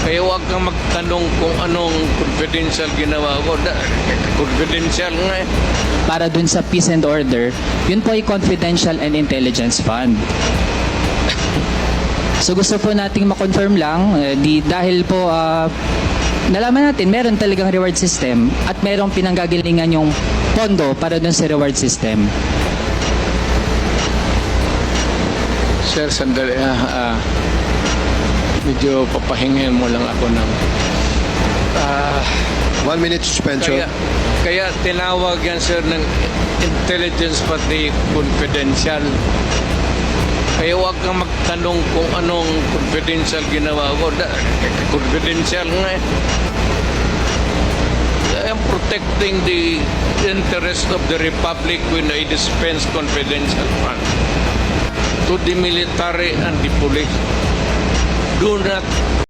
Kaya huwag kang magtanong kung anong confidential ginawa ko. Confidential nga eh. Para dun sa peace and order, yun po ay confidential and intelligence fund. So gusto po nating ma-confirm lang, dahil po nalaman natin meron talagang reward system at merong pinanggagalingan yung pondo para dun sa reward system. Sir, sandali. Medyo papahingin mo lang ako ng... 1 minute suspension. Kaya tinawag yan, sir, ng intelligence pati confidential. Kaya huwag kang magtanong kung anong confidential ginawa ko. Confidential nga eh. I am protecting the interest of the Republic when I dispense confidential funds to the military and the police. Do not